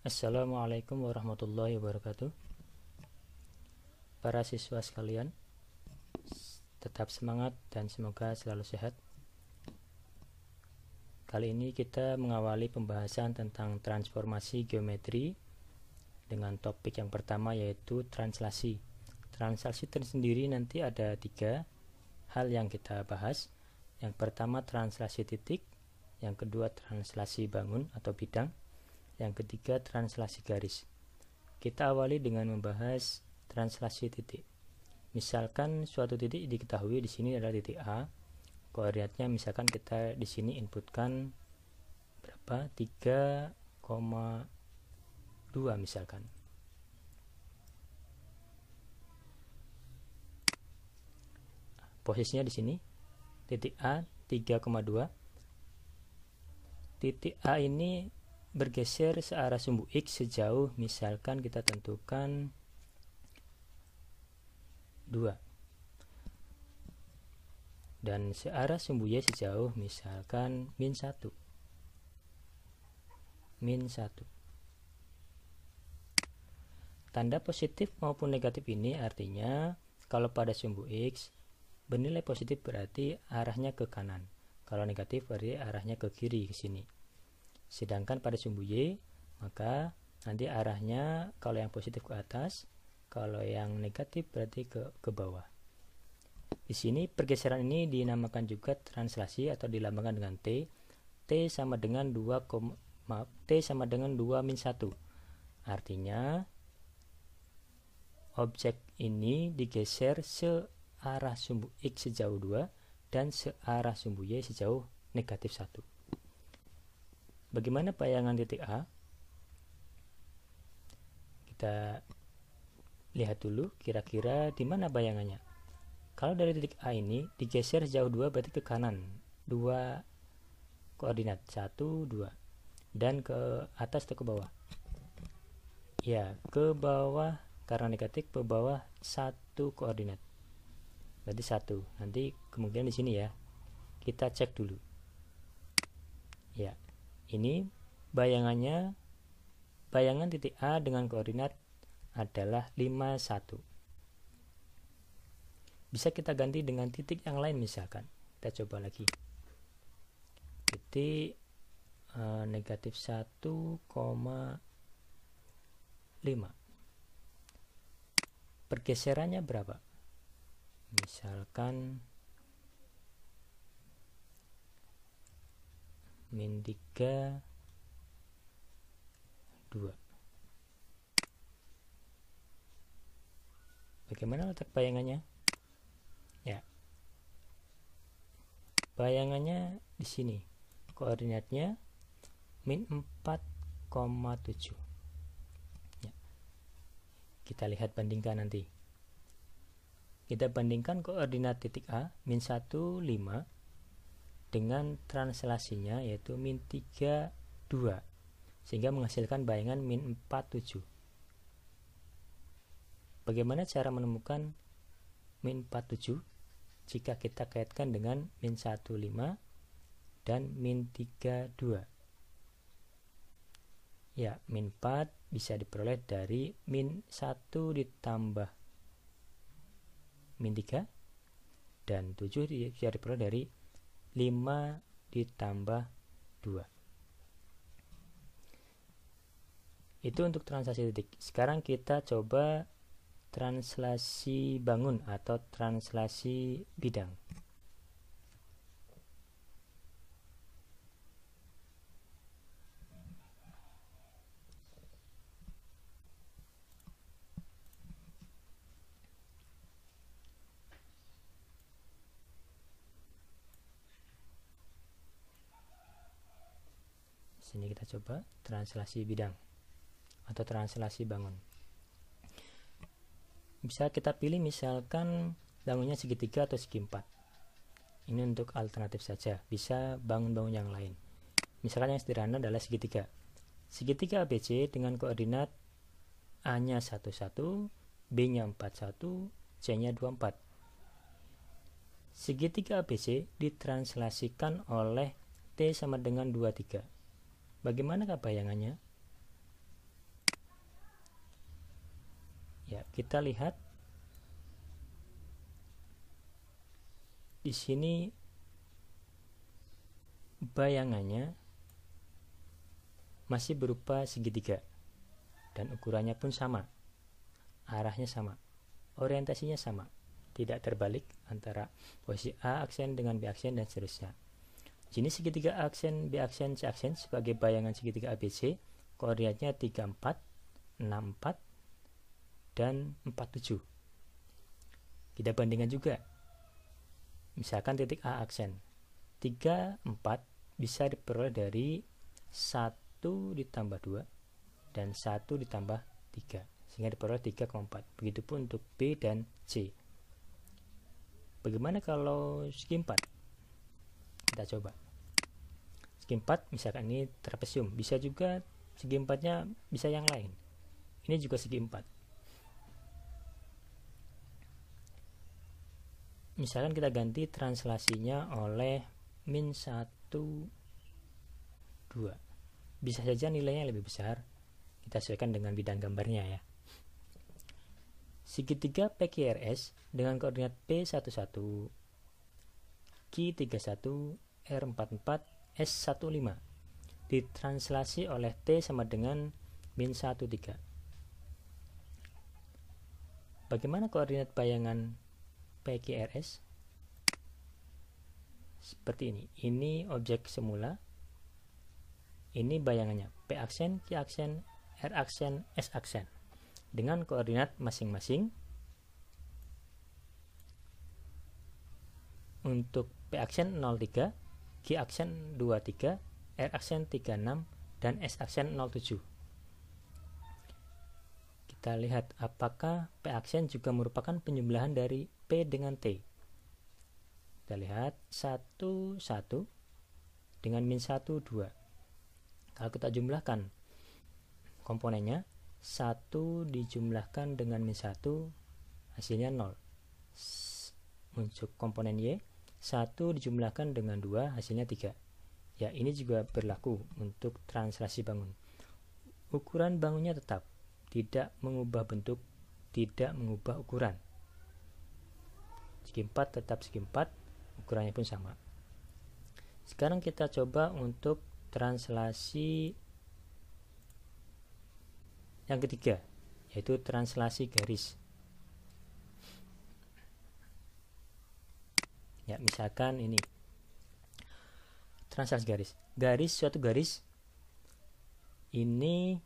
Assalamualaikum warahmatullahi wabarakatuh. Para siswa sekalian, tetap semangat dan semoga selalu sehat. Kali ini kita mengawali pembahasan tentang transformasi geometri dengan topik yang pertama, yaitu translasi. Translasi tersendiri nanti ada 3 hal yang kita bahas. Yang pertama translasi titik, yang kedua translasi bangun atau bidang, yang ketiga translasi garis. Kita awali dengan membahas translasi titik. Misalkan suatu titik diketahui di sini adalah titik A. Koordinatnya misalkan kita di sini inputkan berapa? 3,2 misalkan. Posisinya di sini titik A 3,2. Titik A ini bergeser searah sumbu X sejauh misalkan kita tentukan 2, dan searah sumbu Y sejauh misalkan min 1. Tanda positif maupun negatif ini artinya kalau pada sumbu X bernilai positif berarti arahnya ke kanan, kalau negatif berarti arahnya ke kiri, ke sini. Sedangkan pada sumbu Y, maka nanti arahnya kalau yang positif ke atas, kalau yang negatif berarti ke bawah. Di sini pergeseran ini dinamakan juga translasi atau dilambangkan dengan T. T sama dengan 2 min 1. Artinya objek ini digeser searah sumbu X sejauh 2 dan searah sumbu Y sejauh negatif 1. Bagaimana bayangan titik A? Kita lihat dulu kira-kira di mana bayangannya. Kalau dari titik A ini digeser sejauh 2 berarti ke kanan 2 koordinat 1, 2, dan ke atas atau ke bawah? Ya, ke bawah karena negatif, ke bawah 1 koordinat. Berarti 1. Nanti kemungkinan di sini ya. Kita cek dulu. Ya. Ini bayangannya, bayangan titik A dengan koordinat adalah 5, 1. Bisa kita ganti dengan titik yang lain misalkan. Kita coba lagi. Titik negatif 1,5. Pergeserannya berapa? Misalkan min 3, 2. Bagaimana letak bayangannya? Ya, bayangannya di sini. Koordinatnya min 4,7. Ya. Kita lihat bandingkan nanti. Kita bandingkan koordinat titik A min 1, 5 dengan translasinya yaitu min 3, 2, sehingga menghasilkan bayangan min 4, 7. Bagaimana cara menemukan min 4, 7 jika kita kaitkan dengan min 1, 5 dan min 3, 2? Ya, min 4 bisa diperoleh dari min 1 ditambah min 3, dan 7 bisa diperoleh dari 5 ditambah 2. Itu untuk translasi titik. Sekarang kita coba translasi bangun atau translasi bidang. Sini kita coba translasi bidang atau translasi bangun. Bisa kita pilih misalkan bangunnya segitiga atau segi 4. Ini untuk alternatif saja. Bisa bangun-bangun yang lain. Misalkan yang sederhana adalah segitiga. Segitiga ABC dengan koordinat A-nya 11, B-nya 41, C-nya 24. Segitiga ABC ditranslasikan oleh T sama dengan 23. Bagaimanakah bayangannya? Ya, kita lihat di sini bayangannya masih berupa segitiga dan ukurannya pun sama, arahnya sama, orientasinya sama, tidak terbalik antara posisi A aksen dengan B aksen dan seterusnya. Jenis segitiga aksen, B aksen, C aksen sebagai bayangan segitiga ABC, koordinatnya 34, 64, dan 47. Kita bandingkan juga. Misalkan titik A aksen 3, 4 bisa diperoleh dari 1 ditambah 2 dan 1 ditambah 3, sehingga diperoleh 3,4. Begitupun untuk B dan C. Bagaimana kalau segi 4? Kita coba. Segi 4 misalkan ini trapesium, bisa juga segi 4-nya bisa yang lain. Ini juga segi 4. Misalkan kita ganti translasinya oleh min 1, 2. Bisa saja nilainya lebih besar. Kita sesuaikan dengan bidang gambarnya ya. Segitiga PQRS dengan koordinat P11, Q31, R44, S15 ditranslasi oleh T sama dengan min 13. Bagaimana koordinat bayangan PQRS? Seperti ini. Ini objek semula. Ini bayangannya. P aksen, Q aksen, R aksen, S aksen. Dengan koordinat masing-masing. Untuk P aksen 03, Q aksen 23, R aksen 36, dan S aksen 07. Kita lihat apakah P aksen juga merupakan penjumlahan dari P dengan T. Kita lihat 1, 1 dengan min 1, 2. Kalau kita jumlahkan komponennya, 1 dijumlahkan dengan min 1 hasilnya 0. Untuk komponen Y, 1 dijumlahkan dengan 2 hasilnya 3. Ya, ini juga berlaku untuk translasi bangun. Ukuran bangunnya tetap, tidak mengubah bentuk, tidak mengubah ukuran. Segi 4 tetap segi 4, ukurannya pun sama. Sekarang kita coba untuk translasi yang ketiga, yaitu translasi garis. Ya, misalkan ini translasi garis. Suatu garis ini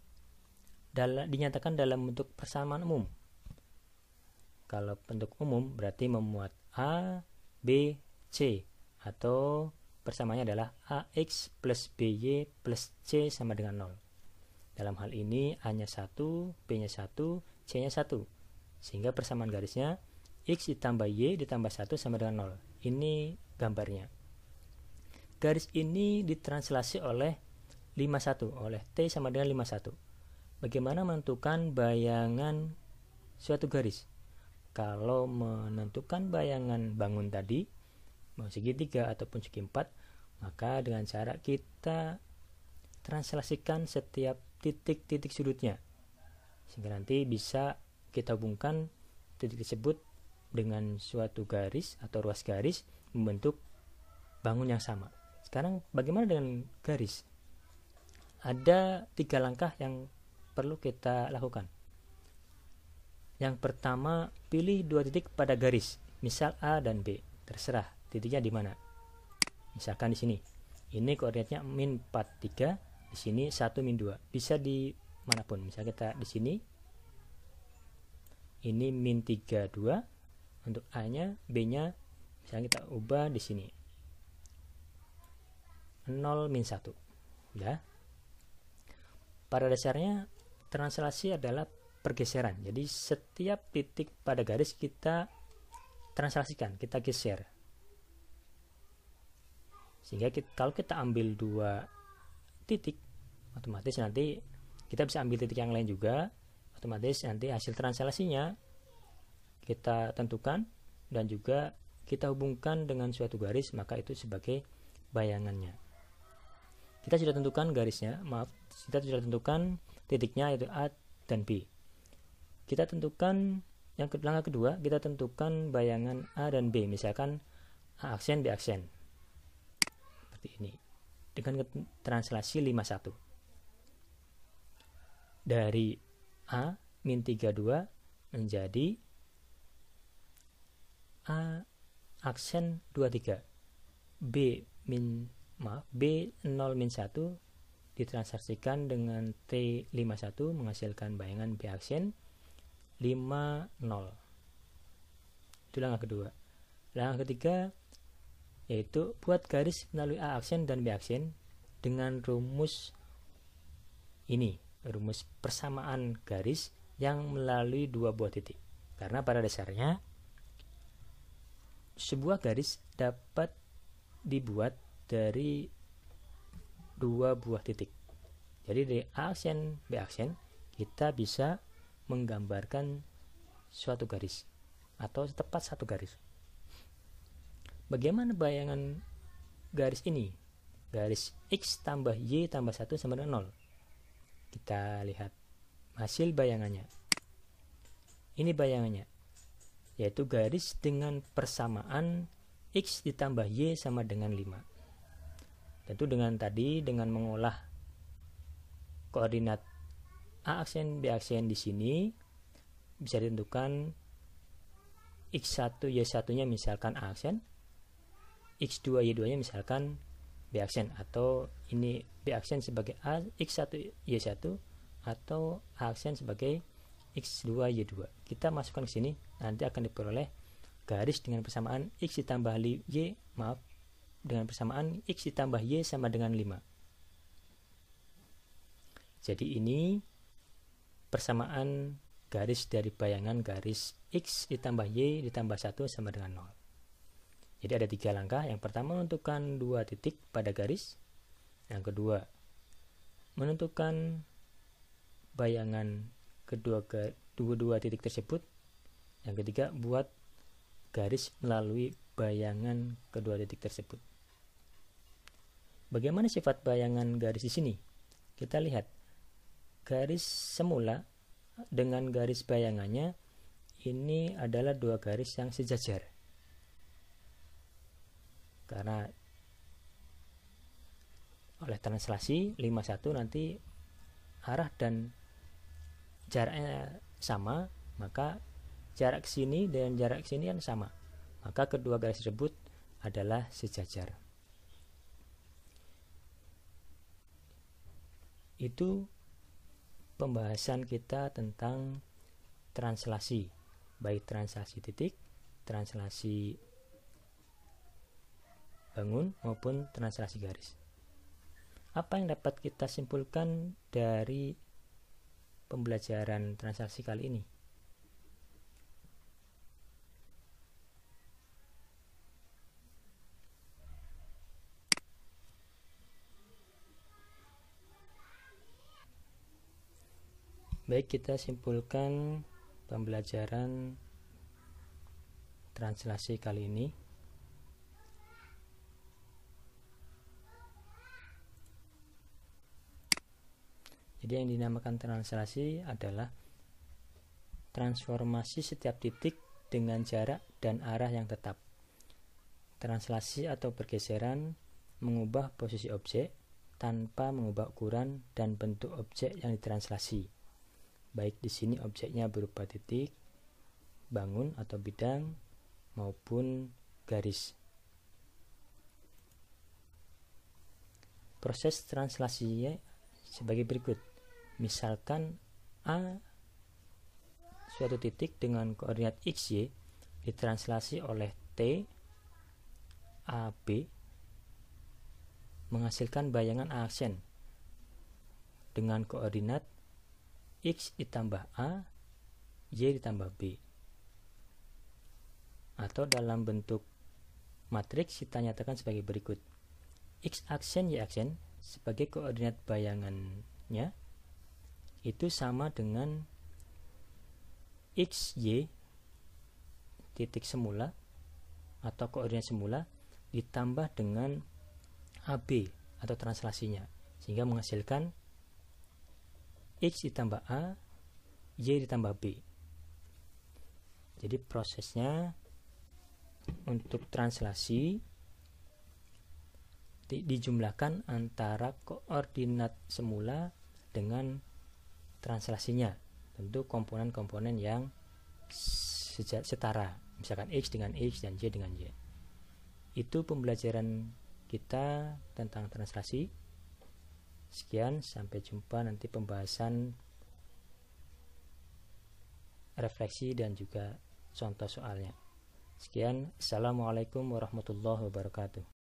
dinyatakan dalam bentuk persamaan umum. Kalau bentuk umum berarti memuat A, B, C, atau persamaannya adalah AX plus BY plus C sama dengan 0. Dalam hal ini A-nya 1, B-nya 1, C-nya 1. Sehingga persamaan garisnya X ditambah Y ditambah 1 sama dengan 0. Ini gambarnya. Garis ini ditranslasi oleh 51, oleh T sama dengan 51. Bagaimana menentukan bayangan suatu garis? Kalau menentukan bayangan bangun tadi, mau segitiga ataupun segi 4, maka dengan cara kita translasikan setiap titik-titik sudutnya, sehingga nanti bisa kita hubungkan titik tersebut dengan suatu garis atau ruas garis membentuk bangun yang sama. Sekarang bagaimana dengan garis? Ada 3 langkah yang perlu kita lakukan. Yang pertama, pilih 2 titik pada garis, misal A dan B. Terserah titiknya di mana. Misalkan di sini. Ini koordinatnya min 43, di sini 1 min 2. Bisa di manapun. Misalnya kita di sini. Ini min 32 untuk A-nya, B-nya misalnya kita ubah di sini. 0 min 1. Ya. Pada dasarnya translasi adalah pergeseran. Jadi setiap titik pada garis kita translasikan, kita geser. Sehingga kalau kita ambil 2 titik, otomatis nanti kita bisa ambil titik yang lain juga. Otomatis nanti hasil translasinya kita tentukan dan juga kita hubungkan dengan suatu garis, maka itu sebagai bayangannya. Kita sudah tentukan garisnya, kita sudah tentukan titiknya yaitu A dan B. Kita tentukan langkah kedua, kita tentukan bayangan A dan B, misalkan A aksen, B aksen, seperti ini, dengan translasi 51. Dari A min 32 menjadi A aksen 23, B 0 min 1 ditransaksikan dengan T51 menghasilkan bayangan B aksen 50. Itu langkah kedua. Langkah ketiga yaitu buat garis melalui A aksen dan B aksen dengan rumus ini, rumus persamaan garis yang melalui dua buah titik. Karena pada dasarnya sebuah garis dapat dibuat dari dua buah titik. Jadi dari A aksen B aksen kita bisa menggambarkan suatu garis atau tepat satu garis. Bagaimana bayangan garis ini? Garis X tambah Y tambah 1 sama dengan 0. Kita lihat hasil bayangannya. Ini bayangannya, yaitu garis dengan persamaan X ditambah Y sama dengan 5. Tentu dengan mengolah koordinat A aksen B aksen di sini bisa ditentukan X1 Y1 nya misalkan A aksen, X2 Y2 nya misalkan B aksen, atau ini B aksen sebagai A X1 Y1 atau A aksen sebagai X2 Y2. Kita masukkan ke sini, nanti akan diperoleh garis dengan persamaan X ditambah Y, dengan persamaan X ditambah Y sama dengan 5. Jadi ini persamaan garis dari bayangan garis X ditambah Y ditambah 1 sama dengan 0. Jadi ada 3 langkah. Yang pertama menentukan 2 titik pada garis. Yang kedua menentukan bayangan kedua titik tersebut. Yang ketiga buat garis melalui bayangan kedua titik tersebut. Bagaimana sifat bayangan garis di sini? Kita lihat garis semula dengan garis bayangannya ini adalah 2 garis yang sejajar. Karena oleh translasi 51 nanti arah dan jaraknya sama, maka jarak sini dan jarak sini kan sama. Maka kedua garis tersebut adalah sejajar. Itu pembahasan kita tentang translasi, baik translasi titik, translasi bangun maupun translasi garis. Apa yang dapat kita simpulkan dari pembelajaran translasi kali ini? Baik, kita simpulkan pembelajaran translasi kali ini. Jadi yang dinamakan translasi adalah transformasi setiap titik dengan jarak dan arah yang tetap. Translasi atau pergeseran mengubah posisi objek tanpa mengubah ukuran dan bentuk objek yang ditranslasi. Baik di sini objeknya berupa titik, bangun atau bidang, maupun garis. Proses translasinya sebagai berikut. Misalkan A suatu titik dengan koordinat XY ditranslasi oleh T AB menghasilkan bayangan A aksen dengan koordinat X ditambah A, Y ditambah B. Atau dalam bentuk matriks kita nyatakan sebagai berikut. X aksen Y aksen sebagai koordinat bayangannya itu sama dengan XY titik semula atau koordinat semula ditambah dengan AB atau translasinya, sehingga menghasilkan X ditambah A, Y ditambah B. Jadi prosesnya untuk translasi dijumlahkan antara koordinat semula dengan translasinya, tentu komponen-komponen yang setara, misalkan X dengan X dan Y dengan Y. Itu pembelajaran kita tentang translasi. Sekian, sampai jumpa nanti pembahasan refleksi dan juga contoh soalnya. Sekian, assalamualaikum warahmatullahi wabarakatuh.